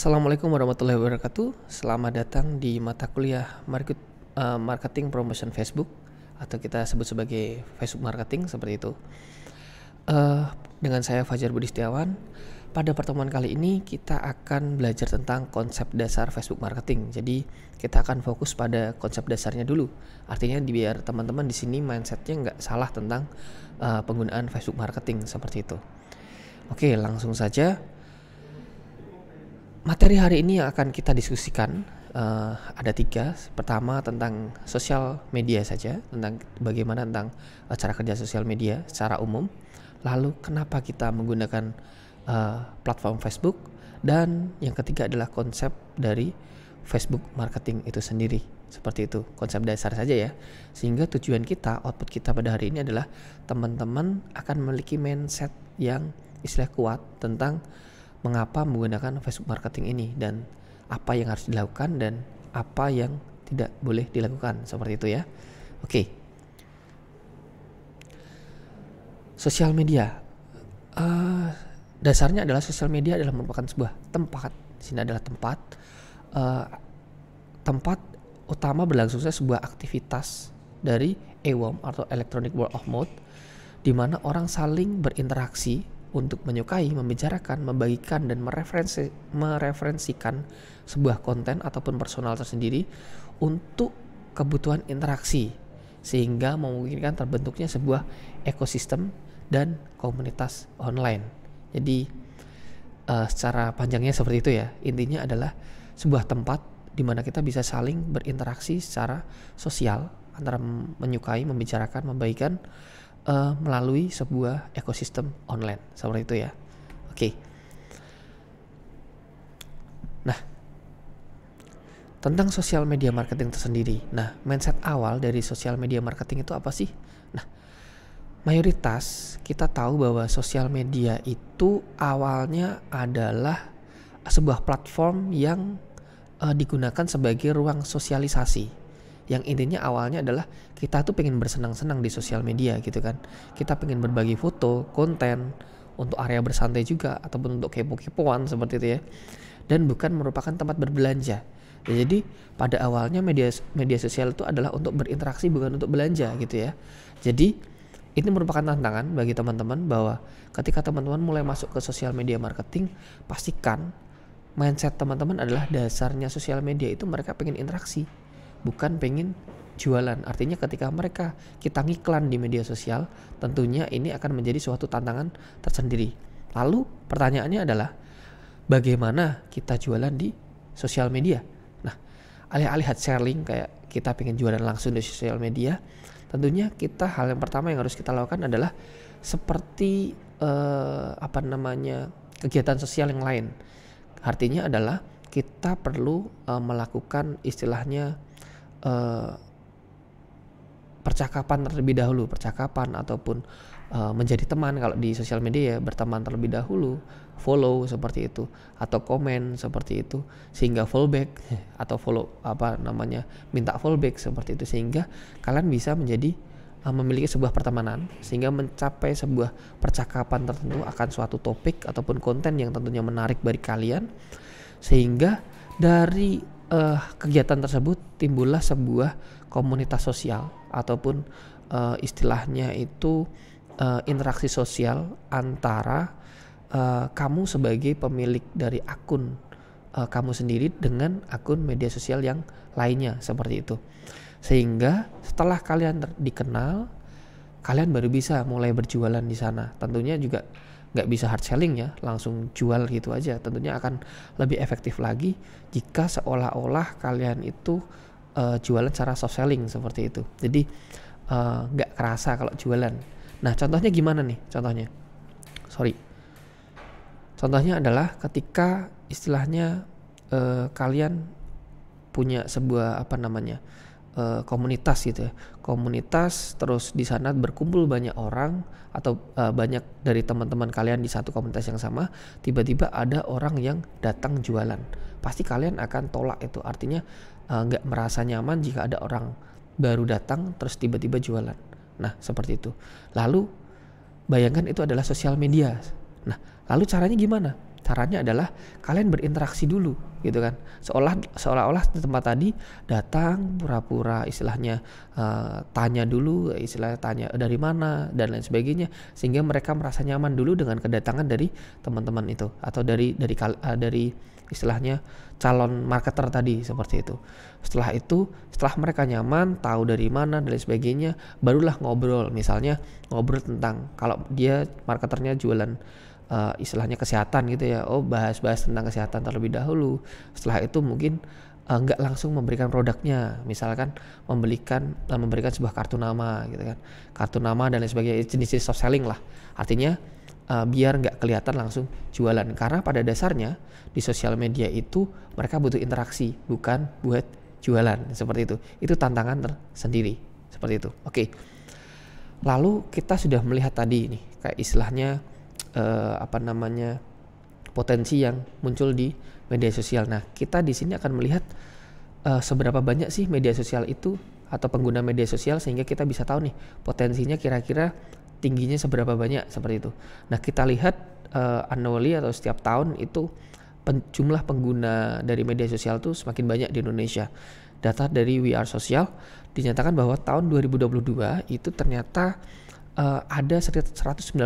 Assalamualaikum warahmatullahi wabarakatuh. Selamat datang di mata kuliah Marketing Promotion Facebook, atau kita sebut sebagai Facebook Marketing, seperti itu. Dengan saya Fajar Budi Setiawan. Pada pertemuan kali ini kita akan belajar tentang konsep dasar Facebook Marketing. Jadi kita akan fokus pada konsep dasarnya dulu. Artinya biar teman-teman di sini mindsetnya nggak salah tentang penggunaan Facebook Marketing, seperti itu. Oke, langsung saja. Materi hari ini yang akan kita diskusikan ada 3. Pertama tentang sosial media saja, tentang bagaimana tentang cara kerja sosial media secara umum. Lalu kenapa kita menggunakan platform Facebook, dan yang ketiga adalah konsep dari Facebook marketing itu sendiri. Seperti itu, konsep dasar saja ya. Sehingga tujuan kita, output kita pada hari ini adalah teman-teman akan memiliki mindset yang istilah kuat tentang mengapa menggunakan Facebook marketing ini dan apa yang harus dilakukan dan apa yang tidak boleh dilakukan, seperti itu ya. Oke. Sosial media. Dasarnya adalah sosial media adalah merupakan sebuah tempat. Di sini adalah tempat utama berlangsungnya sebuah aktivitas dari EWOM atau Electronic Word of Mouth, di mana orang saling berinteraksi untuk menyukai, membicarakan, membagikan, dan mereferensikan sebuah konten ataupun personal tersendiri untuk kebutuhan interaksi, sehingga memungkinkan terbentuknya sebuah ekosistem dan komunitas online. Jadi secara panjangnya seperti itu ya. Intinya adalah sebuah tempat di mana kita bisa saling berinteraksi secara sosial antara menyukai, membicarakan, membagikan melalui sebuah ekosistem online, seperti itu ya. Oke. Nah, tentang sosial media marketing tersendiri. Nah, mindset awal dari sosial media marketing itu apa sih? Nah, mayoritas kita tahu bahwa sosial media itu awalnya adalah sebuah platform yang digunakan sebagai ruang sosialisasi. Yang intinya awalnya adalah kita tuh pengen bersenang-senang di sosial media gitu kan. Kita pengen berbagi foto, konten, untuk area bersantai juga, ataupun untuk kepo-kepoan seperti itu ya. Dan bukan merupakan tempat berbelanja. Ya, jadi pada awalnya media sosial itu adalah untuk berinteraksi, bukan untuk belanja gitu ya. Jadi ini merupakan tantangan bagi teman-teman bahwa ketika teman-teman mulai masuk ke sosial media marketing, pastikan mindset teman-teman adalah dasarnya sosial media itu mereka pengen interaksi, bukan pengen jualan. Artinya ketika kita ngiklan di media sosial, tentunya ini akan menjadi suatu tantangan tersendiri. Lalu pertanyaannya adalah bagaimana kita jualan di sosial media? Nah, alih-alih hard selling kayak kita pengen jualan langsung di sosial media, tentunya hal yang pertama yang harus kita lakukan adalah seperti kegiatan sosial yang lain. Artinya adalah kita perlu melakukan istilahnya percakapan terlebih dahulu, ataupun menjadi teman. Kalau di sosial media ya berteman terlebih dahulu, follow seperti itu, atau komen seperti itu, sehingga fallback atau minta fallback seperti itu, sehingga kalian bisa memiliki sebuah pertemanan, sehingga mencapai sebuah percakapan tertentu akan suatu topik ataupun konten yang tentunya menarik bagi kalian, sehingga dari kegiatan tersebut timbullah sebuah komunitas sosial ataupun istilahnya itu interaksi sosial antara kamu sebagai pemilik dari akun kamu sendiri dengan akun media sosial yang lainnya, seperti itu. Sehingga setelah kalian dikenal, kalian baru bisa mulai berjualan di sana. Tentunya juga nggak bisa hard selling ya, langsung jual gitu aja. Tentunya akan lebih efektif lagi jika seolah-olah kalian itu jualan secara soft selling seperti itu. Jadi nggak kerasa kalau jualan. Nah, contohnya gimana nih? Contohnya adalah ketika istilahnya kalian punya sebuah komunitas gitu ya. Komunitas, terus di sana berkumpul banyak orang atau banyak dari teman-teman kalian di satu komunitas yang sama, tiba-tiba ada orang yang datang jualan. Pasti kalian akan tolak itu. Artinya nggak merasa nyaman jika ada orang baru datang terus tiba-tiba jualan. Nah, seperti itu. Lalu bayangkan itu adalah sosial media. Nah, lalu caranya gimana? Caranya adalah kalian berinteraksi dulu gitu kan. Seolah-olah di tempat tadi datang pura-pura istilahnya tanya dulu, istilahnya tanya dari mana dan lain sebagainya, sehingga mereka merasa nyaman dulu dengan kedatangan dari teman-teman itu atau dari istilahnya calon marketer tadi seperti itu. Setelah mereka nyaman, tahu dari mana dan lain sebagainya, barulah ngobrol. Misalnya ngobrol tentang kalau dia marketernya jualan istilahnya kesehatan gitu ya, bahas tentang kesehatan terlebih dahulu. Setelah itu mungkin nggak langsung memberikan produknya, misalkan memberikan sebuah kartu nama gitu kan, kartu nama dan lain sebagainya, jenis soft selling lah. Artinya biar nggak kelihatan langsung jualan, karena pada dasarnya di sosial media itu mereka butuh interaksi, bukan buat jualan seperti itu. Itu tantangan tersendiri seperti itu. Oke. Lalu kita sudah melihat tadi nih kayak istilahnya potensi yang muncul di media sosial. Nah, kita di sini akan melihat seberapa banyak sih media sosial itu atau pengguna media sosial, sehingga kita bisa tahu nih potensinya kira-kira tingginya seberapa banyak seperti itu. Nah, kita lihat annually atau setiap tahun itu jumlah pengguna dari media sosial itu semakin banyak di Indonesia. Data dari We Are Social dinyatakan bahwa tahun 2022 itu ternyata ada 191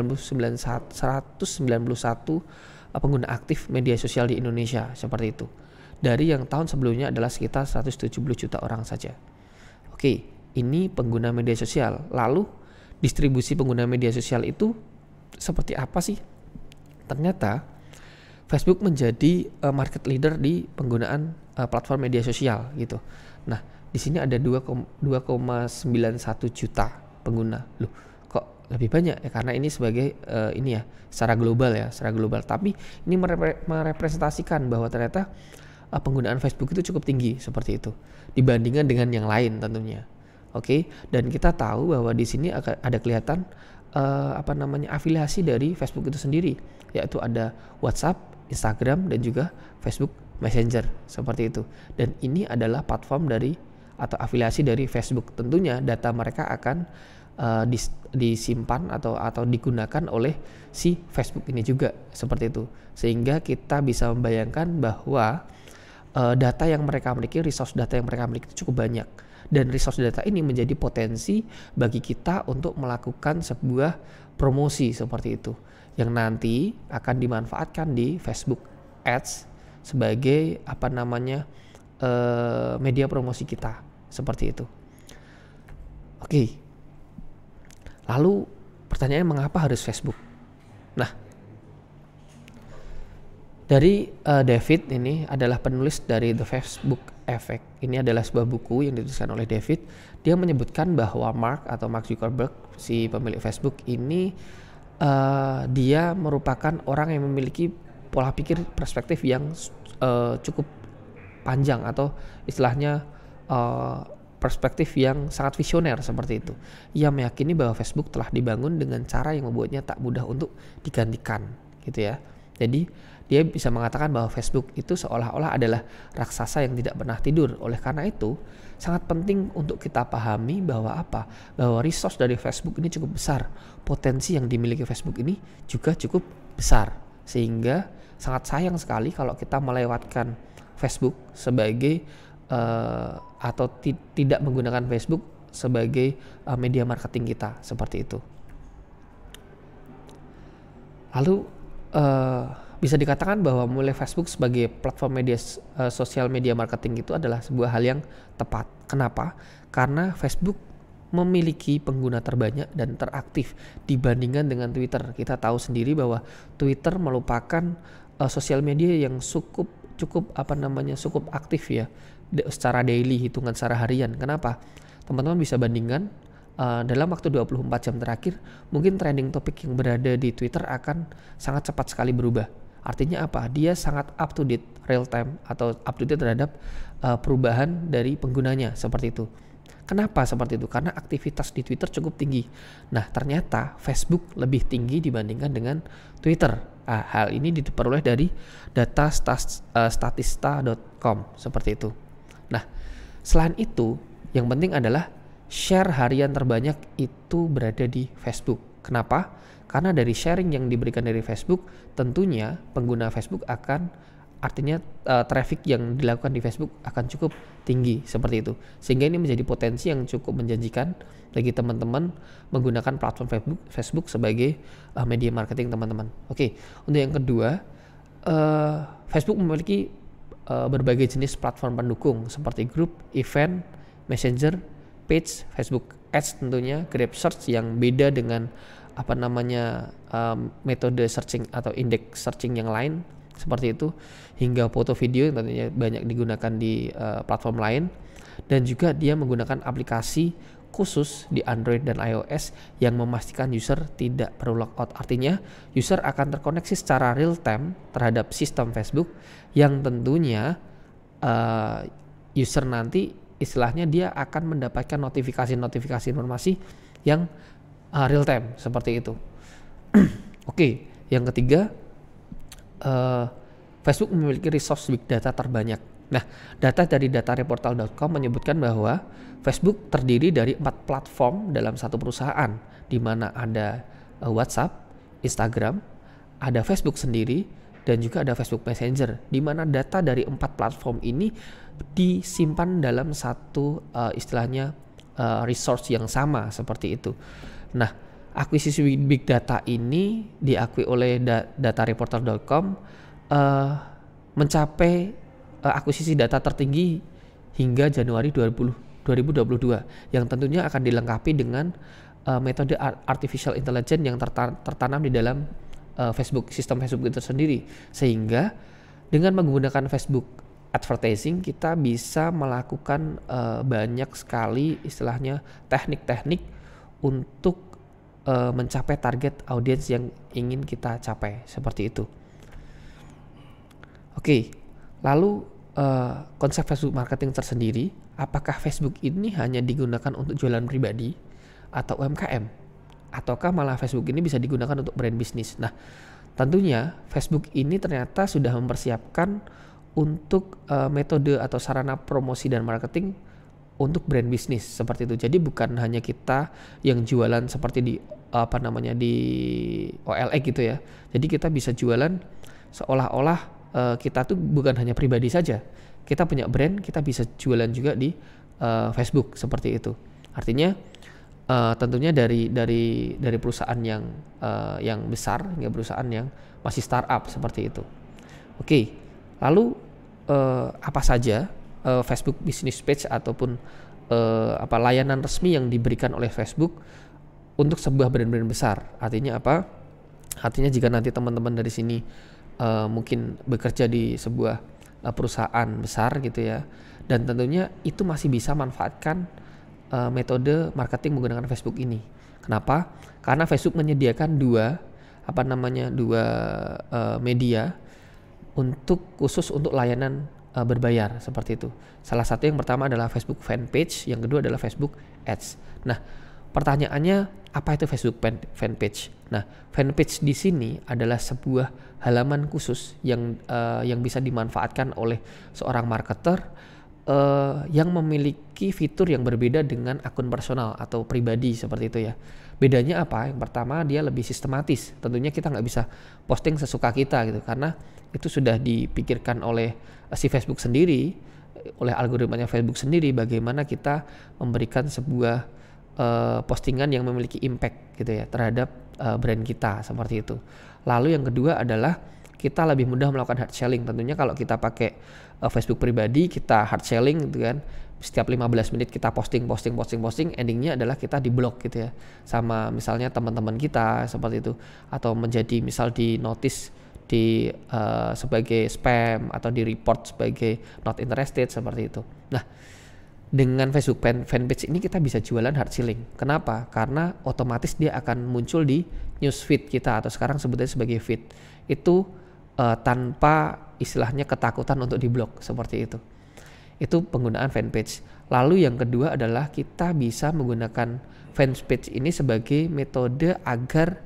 pengguna aktif media sosial di Indonesia seperti itu. Dari yang tahun sebelumnya adalah sekitar 170 juta orang saja. Oke, ini pengguna media sosial. Lalu distribusi pengguna media sosial itu seperti apa sih? Ternyata Facebook menjadi market leader di penggunaan platform media sosial gitu. Nah, di sini ada 2,91 juta pengguna. Loh, kok lebih banyak ya? Karena ini sebagai secara global. Tapi ini merepresentasikan bahwa ternyata penggunaan Facebook itu cukup tinggi seperti itu dibandingkan dengan yang lain tentunya. Oke, dan kita tahu bahwa di sini ada kelihatan afiliasi dari Facebook itu sendiri, yaitu ada WhatsApp, Instagram, dan juga Facebook Messenger seperti itu. Dan ini adalah platform dari atau afiliasi dari Facebook. Tentunya data mereka akan disimpan atau digunakan oleh si Facebook ini juga seperti itu. Sehingga kita bisa membayangkan bahwa data yang mereka miliki, resource data yang mereka miliki itu cukup banyak. Dan resource data ini menjadi potensi bagi kita untuk melakukan sebuah promosi seperti itu, yang nanti akan dimanfaatkan di Facebook Ads sebagai media promosi kita seperti itu. Oke. Lalu pertanyaannya, mengapa harus Facebook? Nah, dari David ini adalah penulis dari The Facebook Effect. Ini adalah sebuah buku yang dituliskan oleh David. Dia menyebutkan bahwa Mark Zuckerberg, si pemilik Facebook ini, dia merupakan orang yang memiliki pola pikir perspektif yang cukup panjang, atau istilahnya perspektif yang sangat visioner seperti itu. Ia meyakini bahwa Facebook telah dibangun dengan cara yang membuatnya tak mudah untuk digantikan, gitu ya. Jadi dia bisa mengatakan bahwa Facebook itu seolah-olah adalah raksasa yang tidak pernah tidur. Oleh karena itu, sangat penting untuk kita pahami bahwa bahwa resource dari Facebook ini cukup besar. Potensi yang dimiliki Facebook ini juga cukup besar. Sehingga sangat sayang sekali kalau kita melewatkan Facebook sebagai atau tidak menggunakan Facebook sebagai media marketing kita seperti itu. Lalu bisa dikatakan bahwa memilih Facebook sebagai platform media sosial media marketing itu adalah sebuah hal yang tepat. Kenapa? Karena Facebook memiliki pengguna terbanyak dan teraktif dibandingkan dengan Twitter. Kita tahu sendiri bahwa Twitter merupakan sosial media yang cukup aktif ya, secara daily, hitungan secara harian. Kenapa? Teman-teman bisa bandingkan dalam waktu 24 jam terakhir, mungkin trending topik yang berada di Twitter akan sangat cepat sekali berubah. Artinya apa? Dia sangat up to date, real time, atau up to date terhadap perubahan dari penggunanya seperti itu. Kenapa seperti itu? Karena aktivitas di Twitter cukup tinggi. Nah, ternyata Facebook lebih tinggi dibandingkan dengan Twitter. Hal ini diperoleh dari data statista.com seperti itu. Nah, selain itu, yang penting adalah share harian terbanyak itu berada di Facebook. Kenapa? Karena dari sharing yang diberikan dari Facebook, tentunya pengguna Facebook akan, artinya traffic yang dilakukan di Facebook akan cukup tinggi seperti itu. Sehingga ini menjadi potensi yang cukup menjanjikan bagi teman-teman menggunakan platform Facebook sebagai media marketing teman-teman. Oke, untuk yang kedua, Facebook memiliki berbagai jenis platform pendukung seperti grup, event, messenger, page, Facebook Ads tentunya, Grab Search yang beda dengan metode searching atau indeks searching yang lain seperti itu, hingga foto video yang tentunya banyak digunakan di platform lain, dan juga dia menggunakan aplikasi khusus di Android dan iOS yang memastikan user tidak perlu logout. Artinya user akan terkoneksi secara real time terhadap sistem Facebook yang tentunya user nanti istilahnya dia akan mendapatkan notifikasi informasi yang real time seperti itu. Oke, yang ketiga, Facebook memiliki resource big data terbanyak. Nah, data dari datareportal.com menyebutkan bahwa Facebook terdiri dari 4 platform dalam satu perusahaan, di mana ada WhatsApp, Instagram, ada Facebook sendiri, dan juga ada Facebook Messenger, di mana data dari 4 platform ini disimpan dalam satu istilahnya resource yang sama seperti itu. Nah, akuisisi big data ini diakui oleh datareportal.com mencapai akuisisi data tertinggi hingga Januari 2022 yang tentunya akan dilengkapi dengan metode artificial intelligence yang tertanam di dalam sistem Facebook itu sendiri, sehingga dengan menggunakan Facebook advertising kita bisa melakukan banyak sekali istilahnya teknik-teknik untuk mencapai target audiens yang ingin kita capai seperti itu. Oke, lalu konsep Facebook marketing tersendiri, apakah Facebook ini hanya digunakan untuk jualan pribadi atau UMKM, ataukah malah Facebook ini bisa digunakan untuk brand bisnis? Nah, tentunya Facebook ini ternyata sudah mempersiapkan untuk metode atau sarana promosi dan marketing untuk brand bisnis seperti itu. Jadi bukan hanya kita yang jualan seperti di di OLX gitu ya. Jadi kita bisa jualan seolah-olah kita tuh bukan hanya pribadi saja. Kita punya brand, kita bisa jualan juga di Facebook seperti itu. Artinya tentunya dari perusahaan yang besar hingga perusahaan yang masih startup seperti itu. Oke, lalu apa saja Facebook Business Page ataupun layanan resmi yang diberikan oleh Facebook untuk sebuah brand-brand besar? Artinya apa? Artinya jika nanti teman-teman dari sini mungkin bekerja di sebuah perusahaan besar gitu ya, dan tentunya itu masih bisa manfaatkan metode marketing menggunakan Facebook ini. Kenapa? Karena Facebook menyediakan dua media khusus untuk layanan berbayar seperti itu. Salah satu yang pertama adalah Facebook Fanpage, yang kedua adalah Facebook Ads. Nah, pertanyaannya apa itu Facebook Fanpage? Nah, Fanpage di sini adalah sebuah halaman khusus yang bisa dimanfaatkan oleh seorang marketer yang memiliki fitur yang berbeda dengan akun personal atau pribadi seperti itu ya. Bedanya apa? Yang pertama, dia lebih sistematis. Tentunya kita nggak bisa posting sesuka kita gitu, karena itu sudah dipikirkan oleh si Facebook sendiri, oleh algoritmanya Facebook sendiri, bagaimana kita memberikan sebuah postingan yang memiliki impact gitu ya terhadap brand kita seperti itu. Lalu yang kedua adalah kita lebih mudah melakukan hard selling. Tentunya kalau kita pakai Facebook pribadi, kita hard selling gitu kan, setiap 15 menit kita posting, endingnya adalah kita di blok gitu ya sama misalnya teman-teman kita seperti itu, atau menjadi misal di notice di sebagai spam atau di report sebagai not interested seperti itu. Nah, dengan Facebook Fanpage ini kita bisa jualan hard selling. Kenapa? Karena otomatis dia akan muncul di newsfeed kita, atau sekarang sebutnya sebagai feed. Itu tanpa istilahnya ketakutan untuk diblok seperti itu. Itu penggunaan fanpage. Lalu yang kedua adalah kita bisa menggunakan fanpage ini sebagai metode agar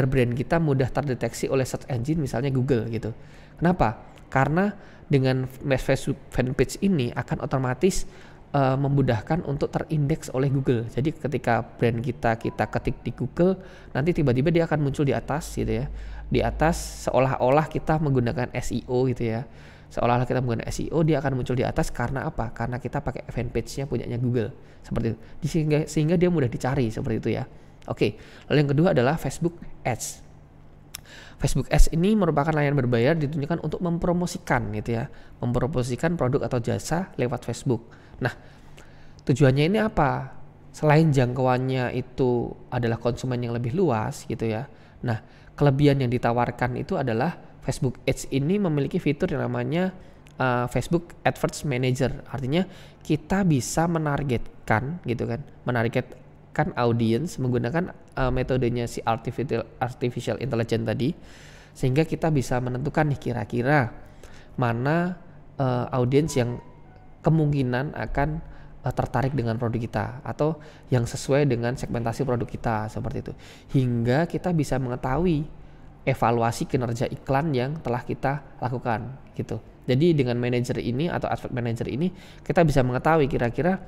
brand kita mudah terdeteksi oleh search engine misalnya Google gitu. Kenapa? Karena dengan Facebook fanpage ini akan otomatis memudahkan untuk terindeks oleh Google. Jadi ketika brand kita ketik di Google, nanti tiba-tiba dia akan muncul di atas gitu ya. Di atas seolah-olah kita menggunakan SEO gitu ya. Seolah-olah kita menggunakan SEO, dia akan muncul di atas karena apa? Karena kita pakai fanpage-nya punyanya Google. Seperti itu. Sehingga dia mudah dicari seperti itu ya. Oke. Lalu yang kedua adalah Facebook Ads. Facebook Ads ini merupakan layanan berbayar ditunjukkan untuk mempromosikan gitu ya. Mempromosikan produk atau jasa lewat Facebook. Nah, tujuannya ini apa? Selain jangkauannya itu adalah konsumen yang lebih luas gitu ya. Nah, kelebihan yang ditawarkan itu adalah Facebook Ads ini memiliki fitur yang namanya Facebook Adverts Manager. Artinya kita bisa menargetkan gitu kan, menargetkan audiens menggunakan metodenya si artificial intelligence tadi, sehingga kita bisa menentukan nih kira-kira mana audiens yang kemungkinan akan tertarik dengan produk kita atau yang sesuai dengan segmentasi produk kita seperti itu, hingga kita bisa mengetahui evaluasi kinerja iklan yang telah kita lakukan gitu. Jadi dengan manager ini atau advert manager ini kita bisa mengetahui kira-kira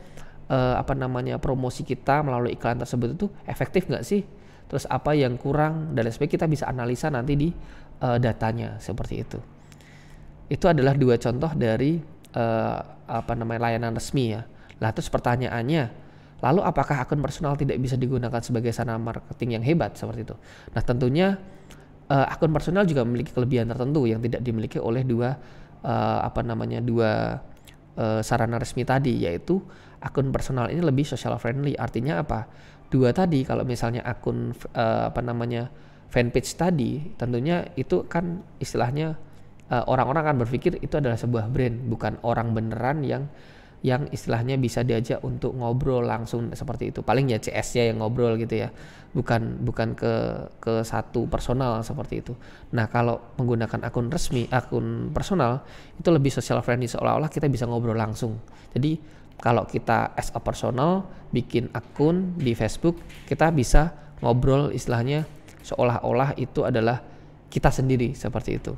promosi kita melalui iklan tersebut itu efektif nggak sih, terus apa yang kurang, dan sebagainya. Kita bisa analisa nanti di datanya seperti itu. Itu adalah dua contoh dari layanan resmi ya. Lah terus pertanyaannya, lalu apakah akun personal tidak bisa digunakan sebagai sarana marketing yang hebat seperti itu? Nah tentunya akun personal juga memiliki kelebihan tertentu yang tidak dimiliki oleh dua sarana resmi tadi, yaitu akun personal ini lebih social friendly. Artinya apa? Dua tadi, kalau misalnya akun fanpage tadi, tentunya itu kan istilahnya orang-orang akan berpikir itu adalah sebuah brand, bukan orang beneran yang istilahnya bisa diajak untuk ngobrol langsung seperti itu. Paling ya CS-nya yang ngobrol gitu ya, bukan ke satu personal seperti itu. Nah kalau menggunakan akun resmi, akun personal itu lebih social friendly, seolah-olah kita bisa ngobrol langsung. Jadi kalau kita as a personal bikin akun di Facebook, kita bisa ngobrol istilahnya seolah-olah itu adalah kita sendiri seperti itu.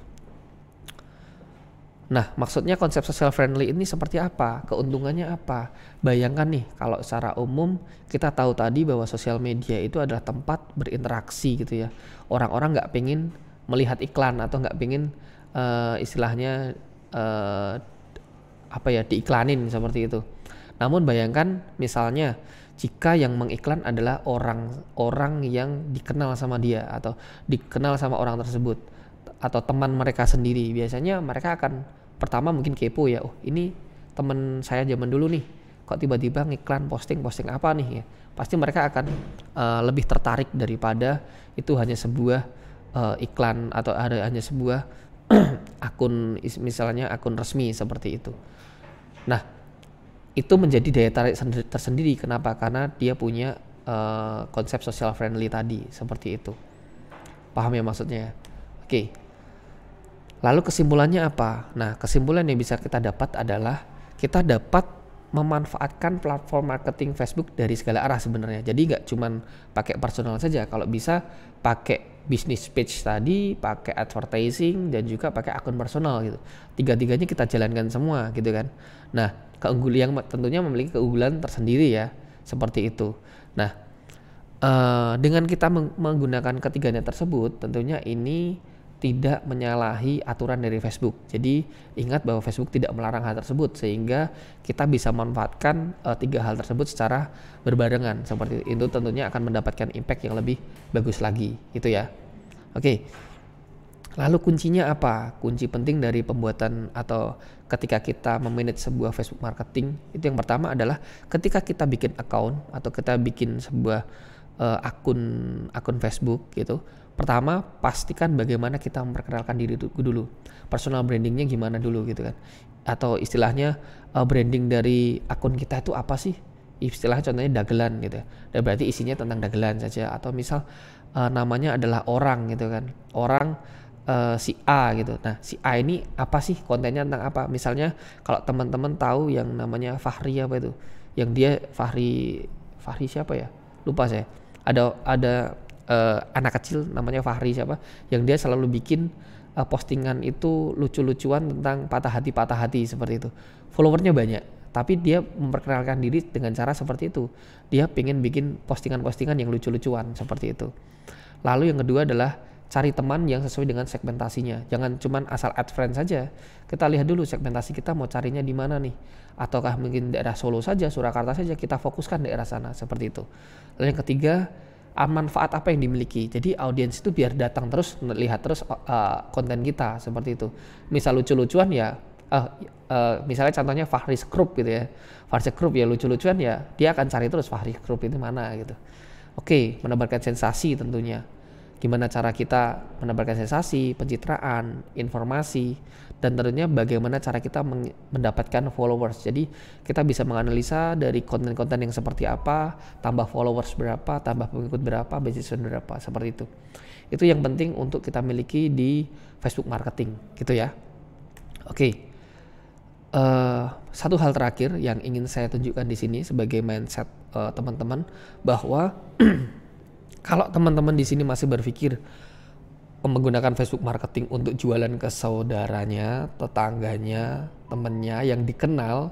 Nah, maksudnya konsep social friendly ini seperti apa? Keuntungannya apa? Bayangkan nih, kalau secara umum kita tahu tadi bahwa sosial media itu adalah tempat berinteraksi gitu ya. Orang-orang nggak pengen melihat iklan atau nggak pengen diiklanin seperti itu. Namun bayangkan misalnya jika yang mengiklan adalah orang yang dikenal sama dia atau dikenal sama orang tersebut atau teman mereka sendiri, biasanya mereka akan pertama mungkin kepo ya, oh ini teman saya zaman dulu nih, kok tiba-tiba ngiklan posting apa nih ya. Pasti mereka akan lebih tertarik daripada itu hanya sebuah iklan atau hanya sebuah akun, misalnya akun resmi seperti itu. Nah itu menjadi daya tarik tersendiri. Kenapa? Karena dia punya konsep social friendly tadi seperti itu. Paham ya maksudnya? Oke. Lalu kesimpulannya apa? Nah, kesimpulan yang bisa kita dapat adalah kita dapat memanfaatkan platform marketing Facebook dari segala arah sebenarnya. Jadi nggak cuman pakai personal saja. Kalau bisa pakai business page tadi, pakai advertising, dan juga pakai akun personal gitu. Tiga-tiganya kita jalankan semua gitu kan. Nah, keunggulan yang tentunya memiliki keunggulan tersendiri ya, seperti itu. Nah, dengan kita menggunakan ketiganya tersebut, tentunya ini tidak menyalahi aturan dari Facebook. Jadi ingat bahwa Facebook tidak melarang hal tersebut, sehingga kita bisa memanfaatkan tiga hal tersebut secara berbarengan. Seperti itu tentunya akan mendapatkan impact yang lebih bagus lagi, gitu ya. Oke. Lalu kuncinya apa? Kunci penting dari pembuatan atau ketika kita memanage sebuah Facebook marketing, itu yang pertama adalah ketika kita bikin account atau kita bikin sebuah akun Facebook gitu. Pertama, pastikan bagaimana kita memperkenalkan diri dulu. Personal brandingnya gimana dulu gitu kan. Atau istilahnya branding dari akun kita itu apa sih? Istilahnya contohnya dagelan gitu. Dan berarti isinya tentang dagelan saja. Atau misal namanya adalah orang gitu kan. Orang si A gitu. Nah si A ini apa sih, kontennya tentang apa? Misalnya kalau teman-teman tahu yang namanya Fahri apa itu? Yang dia Fahri siapa ya? Lupa saya. Ada anak kecil namanya Fahri siapa, yang dia selalu bikin postingan itu lucu-lucuan tentang patah hati seperti itu. Followernya banyak, tapi dia memperkenalkan diri dengan cara seperti itu. Dia pengen bikin postingan-postingan yang lucu-lucuan seperti itu. Lalu yang kedua adalah cari teman yang sesuai dengan segmentasinya. Jangan cuman asal add friend saja. Kita lihat dulu segmentasi kita mau carinya di mana nih. Ataukah mungkin daerah Solo saja, Surakarta saja, kita fokuskan daerah sana seperti itu. Lalu yang ketiga, manfaat apa yang dimiliki. Jadi audiens itu biar datang terus, lihat terus konten kita seperti itu. Misal lucu-lucuan ya, misalnya contohnya Fahri's Group gitu ya. Fahri's Group ya lucu-lucuan ya, dia akan cari terus Fahri's Group itu mana gitu. Oke, menebarkan sensasi tentunya. Gimana cara kita menebarkan sensasi, pencitraan, informasi, dan tentunya bagaimana cara kita mendapatkan followers. Jadi kita bisa menganalisa dari konten-konten yang seperti apa, tambah followers berapa, tambah pengikut berapa, beasiswa berapa, seperti itu. Itu yang penting untuk kita miliki di Facebook marketing, gitu ya. Oke. Satu hal terakhir yang ingin saya tunjukkan di sini sebagai mindset teman-teman, bahwa kalau teman-teman di sini masih berpikir menggunakan Facebook marketing untuk jualan ke saudaranya, tetangganya, temennya yang dikenal,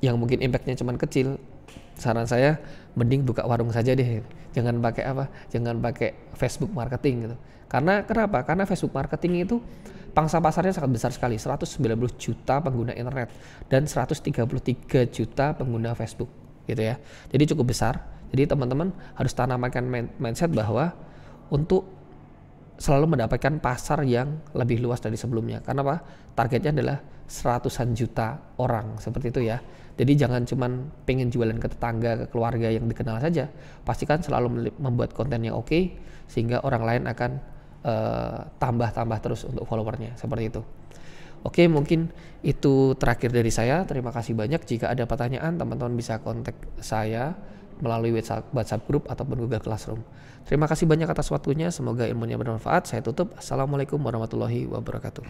yang mungkin impactnya cuma kecil, saran saya mending buka warung saja deh. Jangan pakai Jangan pakai Facebook marketing gitu. Karena kenapa? Karena Facebook marketing itu pangsa pasarnya sangat besar sekali, 190 juta pengguna internet dan 133 juta pengguna Facebook gitu ya. Jadi cukup besar. Jadi teman-teman harus tanamkan mindset bahwa untuk selalu mendapatkan pasar yang lebih luas dari sebelumnya. Karena apa? Targetnya adalah 100-an juta orang seperti itu ya. Jadi jangan cuman pengen jualan ke tetangga, ke keluarga yang dikenal saja. Pastikan selalu membuat konten yang oke, sehingga orang lain akan tambah terus untuk followernya seperti itu. Oke, mungkin itu terakhir dari saya. Terima kasih banyak. Jika ada pertanyaan, teman-teman bisa kontak saya melalui WhatsApp group ataupun Google Classroom. Terima kasih banyak atas waktunya. Semoga ilmunya bermanfaat. Saya tutup. Assalamualaikum warahmatullahi wabarakatuh.